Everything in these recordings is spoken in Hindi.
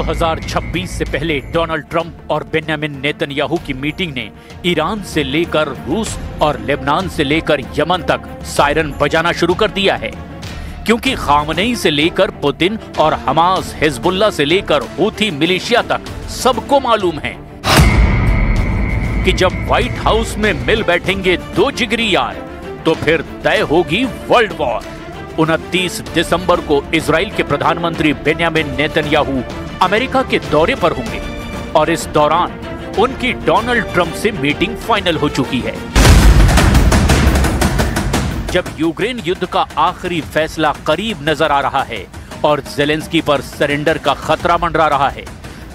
2026 से पहले डोनाल्ड ट्रंप और बेंजामिन नेतन्याहू की मीटिंग ने ईरान से लेकर रूस और लेबनान से लेकर यमन तक सायरन बजाना शुरू कर दिया है, क्योंकि खामनेई से लेकर पुतिन और हमास, हिजबुल्लाह से लेकर हूथी मिलिशिया तक सबको मालूम है कि जब व्हाइट हाउस में मिल बैठेंगे दो जिगरी यार तो फिर तय होगी वर्ल्ड वॉर। 29 दिसंबर को इजराइल के प्रधानमंत्री बेंजामिन नेतन्याहू अमेरिका के दौरे पर होंगे और इस दौरान उनकी डोनाल्ड ट्रंप से मीटिंग फाइनल हो चुकी है। जब यूक्रेन युद्ध का आखिरी फैसला करीब नजर आ रहा है और ज़ेलेंस्की पर सरेंडर का खतरा मंडरा रहा है,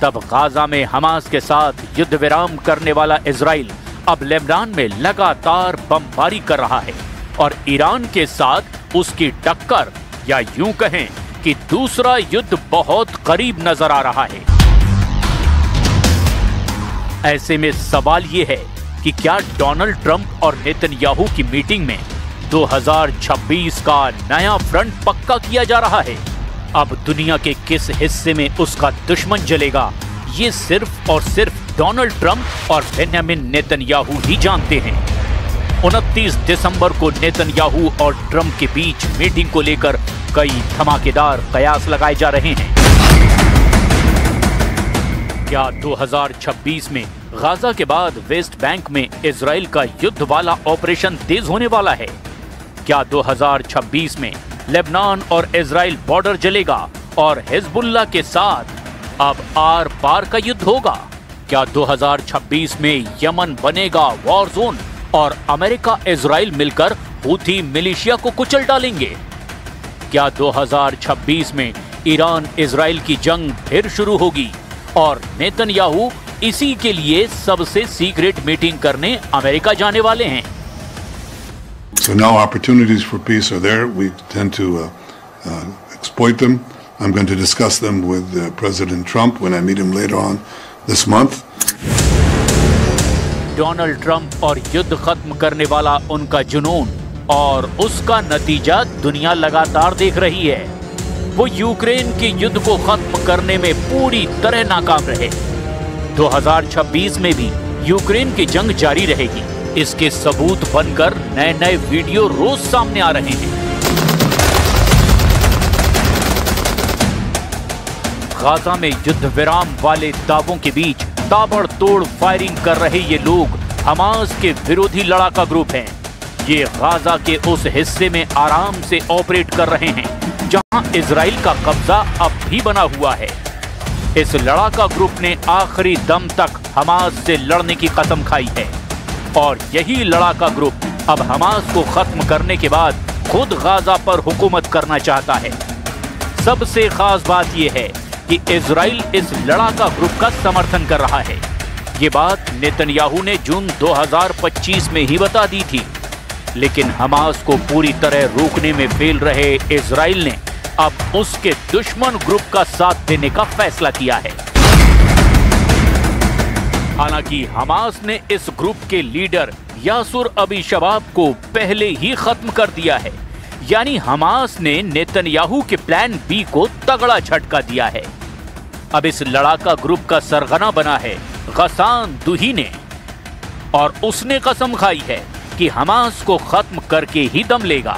तब गाजा में हमास के साथ युद्ध विराम करने वाला इजराइल अब लेबनान में लगातार बमबारी कर रहा है और ईरान के साथ उसकी टक्कर, या यूं कहें कि दूसरा युद्ध बहुत करीब नजर आ रहा है। ऐसे में सवाल यह है कि क्या डोनाल्ड ट्रंप और नेतन्याहू की मीटिंग में 2026 का नया फ्रंट पक्का किया जा रहा है? अब दुनिया के किस हिस्से में उसका दुश्मन जलेगा, ये सिर्फ और सिर्फ डोनाल्ड ट्रंप और बेंजामिन नेतन्याहू ही जानते हैं। 29 दिसंबर को नेतन्याहू और ट्रंप के बीच मीटिंग को लेकर कई धमाकेदार कयास लगाए जा रहे हैं। क्या 2026 में गाजा के बाद वेस्ट बैंक में इजराइल का युद्ध वाला ऑपरेशन तेज होने वाला है? क्या 2026 में लेबनान और इजराइल बॉर्डर जलेगा और हिजबुल्लाह के साथ अब आर पार का युद्ध होगा? क्या 2026 में यमन बनेगा वॉर जोन और अमेरिका इजराइल मिलकर हूथी मिलिशिया को कुचल डालेंगे? क्या 2026 में ईरान इजराइल की जंग फिर शुरू होगी और नेतन्याहू इसी के लिए सबसे सीक्रेट मीटिंग करने अमेरिका जाने वाले हैं? So now opportunities for peace are there. We tend to exploit them. I'm going to discuss them with President Trump when I meet him later on this month. Donald Trump और युद्ध खत्म करने वाला उनका जुनून और उसका नतीजा दुनिया लगातार देख रही है। वो यूक्रेन के युद्ध को खत्म करने में पूरी तरह नाकाम रहे। 2026 में भी यूक्रेन की जंग जारी रहेगी, इसके सबूत बनकर नए नए वीडियो रोज सामने आ रहे हैं। गाजा में युद्ध विराम वाले दावों के बीच ताबड़तोड़ फायरिंग कर रहे ये लोग हमास के विरोधी लड़ाका ग्रुप हैं। ये गाजा के उस हिस्से में आराम से ऑपरेट कर रहे हैं जहां इजराइल का कब्जा अब भी बना हुआ है। इस लड़ाका ग्रुप ने आखिरी दम तक हमास से लड़ने की कसम खाई है और यही लड़ाका ग्रुप अब हमास को खत्म करने के बाद खुद गाजा पर हुकूमत करना चाहता है। सबसे खास बात यह है कि इजराइल इस लड़ाका ग्रुप का समर्थन कर रहा है। ये बात नेतन्याहू ने जून 2025 में ही बता दी थी, लेकिन हमास को पूरी तरह रोकने में फेल रहे इजराइल ने अब उसके दुश्मन ग्रुप का साथ देने का फैसला किया है। हालांकि हमास ने इस ग्रुप के लीडर यासुर अबी शबाब को पहले ही खत्म कर दिया है, यानी हमास ने नेतन्याहू के प्लान बी को तगड़ा झटका दिया है। अब इस लड़ाका ग्रुप का सरगना बना है गसान दुही ने और उसने कसम खाई है कि हमास को खत्म करके ही दम लेगा।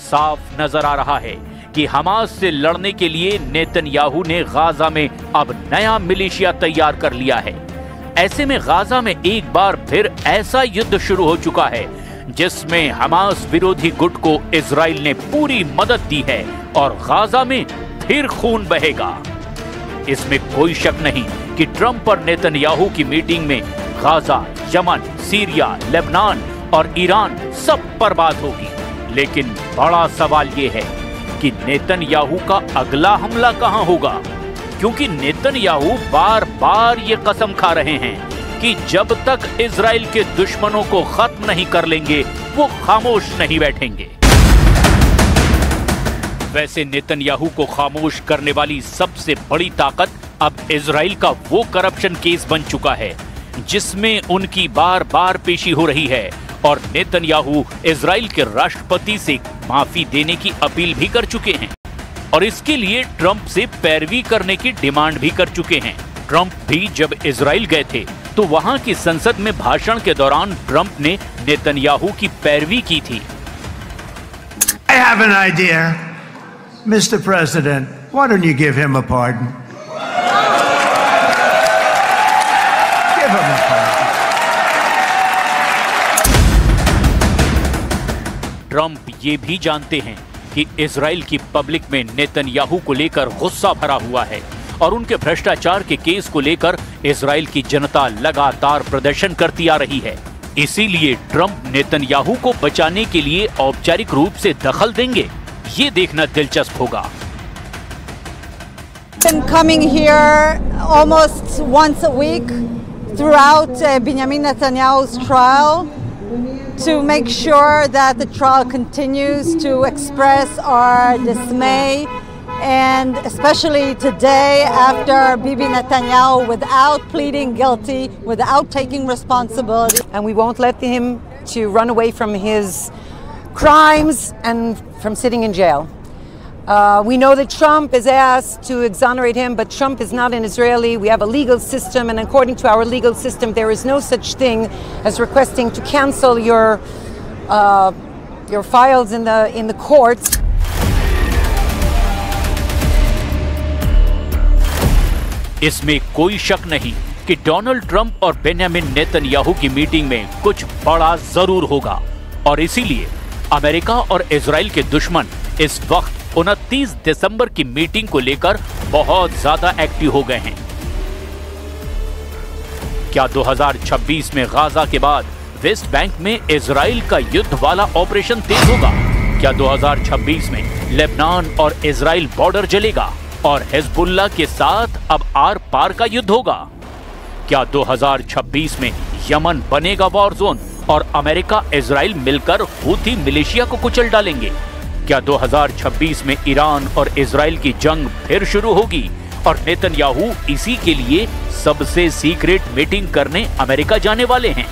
साफ नजर आ रहा है कि हमास से लड़ने के लिए नेतन्याहू ने गाजा में अब नया मिलिशिया तैयार कर लिया है। ऐसे में गाजा में एक बार फिर ऐसा युद्ध शुरू हो चुका है जिसमें हमास विरोधी गुट को इजराइल ने पूरी मदद दी है और गाजा में फिर खून बहेगा। इसमें कोई शक नहीं कि ट्रंप और नेतन्याहू की मीटिंग में गाजा, यमन, सीरिया, लेबनान और ईरान सब बर्बाद होगी। लेकिन बड़ा सवाल ये है कि नेतन्याहू का अगला हमला कहां होगा, क्योंकि नेतन्याहू बार बार ये कसम खा रहे हैं कि जब तक इजराइल के दुश्मनों को खत्म नहीं कर लेंगे वो खामोश नहीं बैठेंगे। वैसे नेतन्याहू को खामोश करने वाली सबसे बड़ी ताकत अब इजराइल का वो करप्शन केस बन चुका है जिसमें उनकी बार बार पेशी हो रही है, और नेतन्याहू इजराइल के राष्ट्रपति से माफी देने की अपील भी कर चुके हैं और इसके लिए ट्रंप से पैरवी करने की डिमांड भी कर चुके हैं। ट्रंप भी जब इजराइल गए थे तो वहां की संसद में भाषण के दौरान ट्रंप ने नेतन्याहू की पैरवी की थी। I have an idea, Mr. President. Why don't you give him a pardon? Give him a pardon. Trump ये भी जानते हैं कि इजराइल की पब्लिक में नेतन्याहू को लेकर गुस्सा भरा हुआ है और उनके भ्रष्टाचार के केस को लेकर इजराइल की जनता लगातार प्रदर्शन करती आ रही है। इसीलिए ट्रंप नेतन्याहू को बचाने के लिए औपचारिक रूप से दखल देंगे, ये देखना दिलचस्प होगा। Coming here almost once a week throughout Benjamin Netanyahu's trial to make sure that the trial continues to express our dismay, and especially today after Bibi Netanyahu, without pleading guilty, without taking responsibility. And we won't let him to run away from his crimes and from sitting in jail. We know that Trump is asked to exonerate him, but Trump is not an Israeli. We have a legal system, and according to our legal system, there is no such thing as requesting to cancel your files in the courts. इसमें कोई शक नहीं कि डोनाल्ड ट्रंप और बेंजामिन नेतन्याहू की मीटिंग में कुछ बड़ा जरूर होगा, और इसीलिए अमेरिका और इजराइल के दुश्मन इस वक्त 29 दिसंबर की मीटिंग को लेकर बहुत ज्यादा एक्टिव हो गए हैं। क्या 2026 में गाजा के बाद वेस्ट बैंक में इजराइल का युद्ध वाला ऑपरेशन तेज होगा? क्या 2026 में लेबनान और इजराइल बॉर्डर जलेगा और हिजबुल्लाह के साथ अब आर पार का युद्ध होगा? क्या 2026 में यमन बनेगा वॉर जोन और अमेरिका इजराइल मिलकर हूथी मिलिशिया को कुचल डालेंगे? क्या 2026 में ईरान और इजराइल की जंग फिर शुरू होगी और नेतन्याहू इसी के लिए सबसे सीक्रेट मीटिंग करने अमेरिका जाने वाले हैं?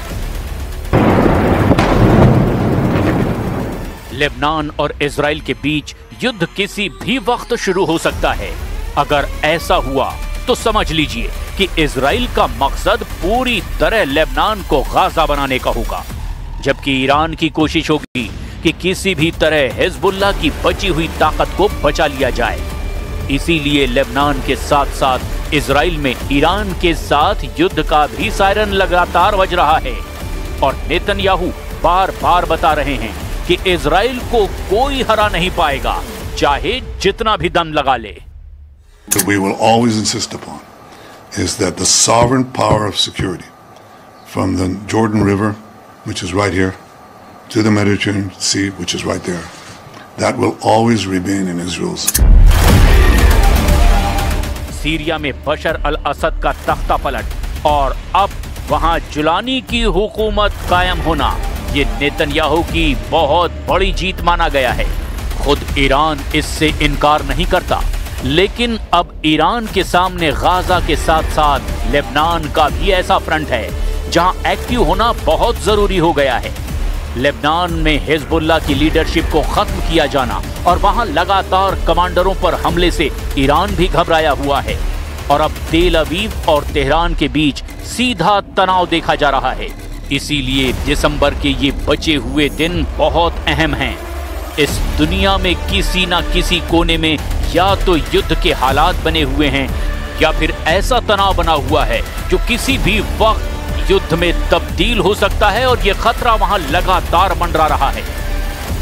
लेबनान और इजराइल के बीच युद्ध किसी भी वक्त शुरू हो सकता है। अगर ऐसा हुआ तो समझ लीजिए कि इजराइल का मकसद पूरी तरह लेबनान को गाजा बनाने का होगा, जबकि ईरान की कोशिश होगी कि किसी भी तरह हिजबुल्लाह की बची हुई ताकत को बचा लिया जाए। इसीलिए लेबनान के साथ साथ इजराइल में ईरान के साथ युद्ध का भी सायरन लगातार बज रहा है, और नेतन्याहू बार बार बता रहे हैं कि इजराइल को कोई हरा नहीं पाएगा, चाहे जितना भी दम लगा ले। What we will always insist upon is that the sovereign power of security from the Jordan River, which is right here, to the Mediterranean Sea, which is right there, that will always remain in Israel's. Syria में बशर अल असद का तख्ता पलट और अब वहां जुलानी की हुकूमत कायम होना, ये नेतन्याहू की बहुत बड़ी जीत माना गया है। खुद ईरान इससे इनकार नहीं करता, लेकिन अब ईरान के सामने गाजा के साथ साथ लेबनान का भी ऐसा फ्रंट है जहां एक्टिव होना बहुत जरूरी हो गया है। लेबनान में हिजबुल्लाह की लीडरशिप को खत्म किया जाना और वहां लगातार कमांडरों पर हमले से ईरान भी घबराया हुआ है, और अब तेल अवीव और तेहरान के बीच सीधा तनाव देखा जा रहा है। इसीलिए दिसंबर के ये बचे हुए दिन बहुत अहम हैं। इस दुनिया में किसी ना किसी कोने में या तो युद्ध के हालात बने हुए हैं या फिर ऐसा तनाव बना हुआ है जो किसी भी वक्त युद्ध में तब्दील हो सकता है, और ये खतरा वहां लगातार मंडरा रहा है।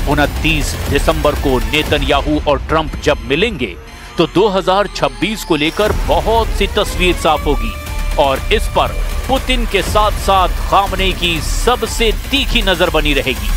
29 दिसंबर को नेतन्याहू और ट्रंप जब मिलेंगे तो 2026 को लेकर बहुत सी तस्वीर साफ होगी, और इस पर पुतिन के साथ साथ खामनेई की सबसे तीखी नजर बनी रहेगी।